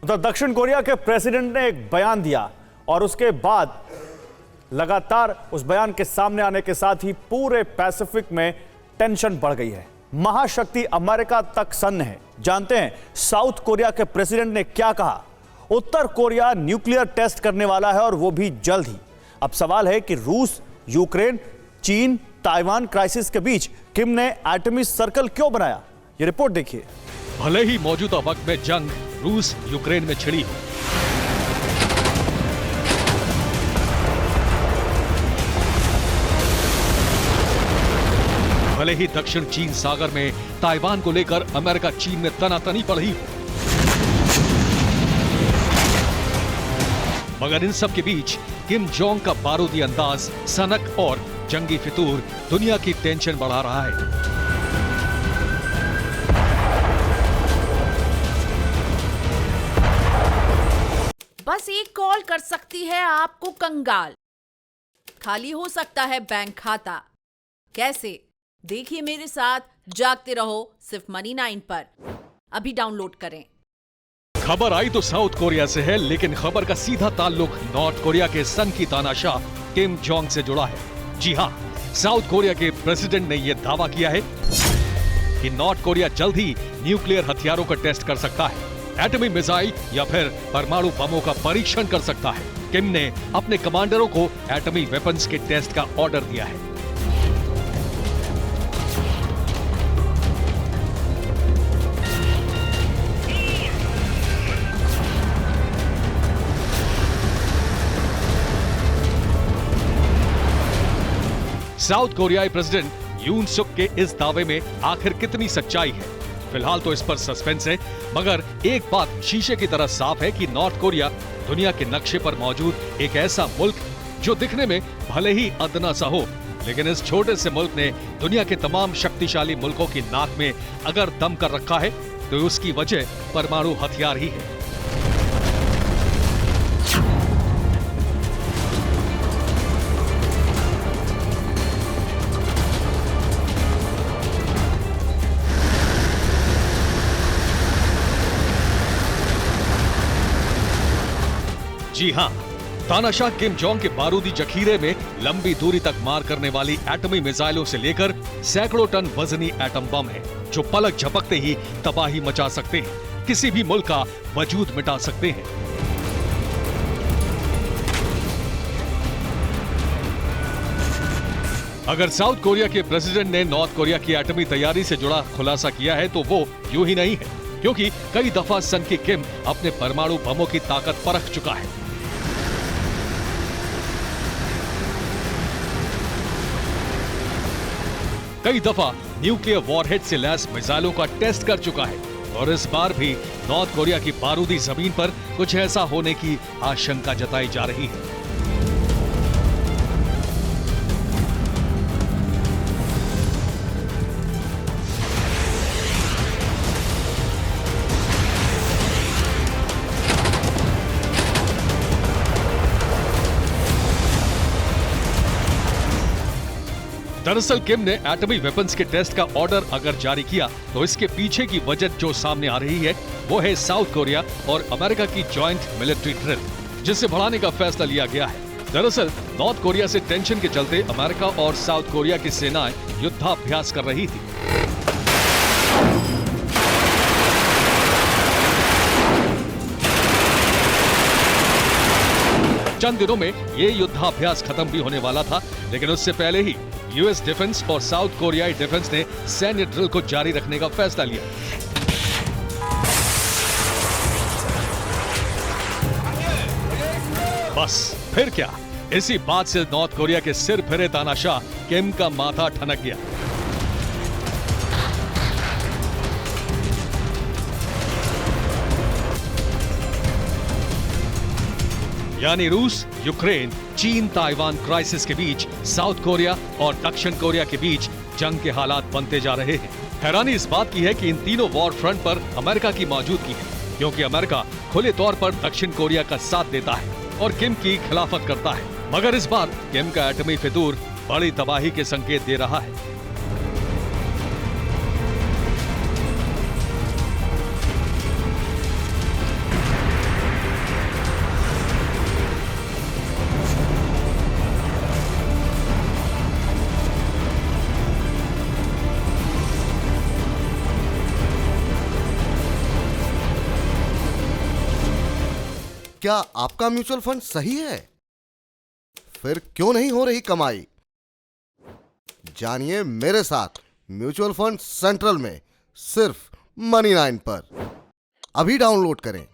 तो दक्षिण कोरिया के प्रेसिडेंट ने एक बयान दिया और उसके बाद लगातार उस बयान के सामने आने के साथ ही पूरे पैसिफिक में टेंशन बढ़ गई है। महाशक्ति अमेरिका तक सन्न है। जानते हैं साउथ कोरिया के प्रेसिडेंट ने क्या कहा। उत्तर कोरिया न्यूक्लियर टेस्ट करने वाला है और वो भी जल्द ही। अब सवाल है कि रूस, यूक्रेन, चीन, ताइवान क्राइसिस के बीच किम ने एटमी सर्कल क्यों बनाया, ये रिपोर्ट देखिए। भले ही मौजूदा वक्त में जंग रूस यूक्रेन में छिड़ी हो, भले ही दक्षिण चीन सागर में ताइवान को लेकर अमेरिका चीन में तनातनी पड़ी हो, मगर इन सब के बीच किम जोंग का बारूदी अंदाज, सनक और जंगी फितूर दुनिया की टेंशन बढ़ा रहा है। बस एक कॉल कर सकती है आपको कंगाल। खाली हो सकता है बैंक खाता। कैसे? देखिए मेरे साथ, जागते रहो सिर्फ मनी 9 पर। अभी डाउनलोड करें। खबर आई तो साउथ कोरिया से है, लेकिन खबर का सीधा ताल्लुक नॉर्थ कोरिया के संग की तानाशाह किम जोंग से जुड़ा है। जी हां, साउथ कोरिया के प्रेसिडेंट ने यह दावा किया है कि नॉर्थ कोरिया जल्द ही न्यूक्लियर हथियारों का टेस्ट कर सकता है, एटमी मिसाइल या फिर परमाणु बमों का परीक्षण कर सकता है। किम ने अपने कमांडरों को एटमी वेपन्स के टेस्ट का ऑर्डर दिया है। साउथ कोरियाई प्रेसिडेंट यून सुक के इस दावे में आखिर कितनी सच्चाई है, फिलहाल तो इस पर सस्पेंस है। मगर एक बात शीशे की तरह साफ है कि नॉर्थ कोरिया दुनिया के नक्शे पर मौजूद एक ऐसा मुल्क जो दिखने में भले ही अदना सा हो, लेकिन इस छोटे से मुल्क ने दुनिया के तमाम शक्तिशाली मुल्कों की नाक में अगर दम कर रखा है तो उसकी वजह परमाणु हथियार ही है। जी हां, तानाशाह किम जोंग के बारूदी जखीरे में लंबी दूरी तक मार करने वाली एटमी मिसाइलों से लेकर सैकड़ों टन वजनी एटम बम है जो पलक झपकते ही तबाही मचा सकते हैं, किसी भी मुल्क का वजूद मिटा सकते हैं। अगर साउथ कोरिया के प्रेसिडेंट ने नॉर्थ कोरिया की एटमी तैयारी से जुड़ा खुलासा किया है तो वो यूं ही नहीं है, क्योंकि कई दफा सन की किम अपने परमाणु बमों की ताकत परख चुका है। कई दफा न्यूक्लियर वॉरहेड से लैस मिसाइलों का टेस्ट कर चुका है और इस बार भी नॉर्थ कोरिया की बारूदी जमीन पर कुछ ऐसा होने की आशंका जताई जा रही है। दरअसल किम ने एटमी वेपन्स के टेस्ट का ऑर्डर अगर जारी किया तो इसके पीछे की वजह जो सामने आ रही है वो है साउथ कोरिया और अमेरिका की जॉइंट मिलिट्री ड्रिल, जिसे बढ़ाने का फैसला लिया गया है। दरअसल नॉर्थ कोरिया से टेंशन के चलते अमेरिका और साउथ कोरिया की सेनाएं युद्धाभ्यास कर रही थी। चंद दिनों में ये युद्धाभ्यास खत्म भी होने वाला था, लेकिन उससे पहले ही यूएस डिफेंस और साउथ कोरियाई डिफेंस ने सैन्य ड्रिल को जारी रखने का फैसला लिया। बस फिर क्या, इसी बात से नॉर्थ कोरिया के सिर फिरे तानाशाह किम का माथा ठनक गया। यानी रूस, यूक्रेन, चीन, ताइवान क्राइसिस के बीच साउथ कोरिया और दक्षिण कोरिया के बीच जंग के हालात बनते जा रहे हैं। हैरानी इस बात की है कि इन तीनों वॉर फ्रंट पर अमेरिका की मौजूदगी है, क्योंकि अमेरिका खुले तौर पर दक्षिण कोरिया का साथ देता है और किम की खिलाफत करता है। मगर इस बार किम का एटमी फितूर बड़ी तबाही के संकेत दे रहा है। क्या आपका म्यूचुअल फंड सही है? फिर क्यों नहीं हो रही कमाई? जानिए मेरे साथ म्यूचुअल फंड सेंट्रल में, सिर्फ मनी 9 पर। अभी डाउनलोड करें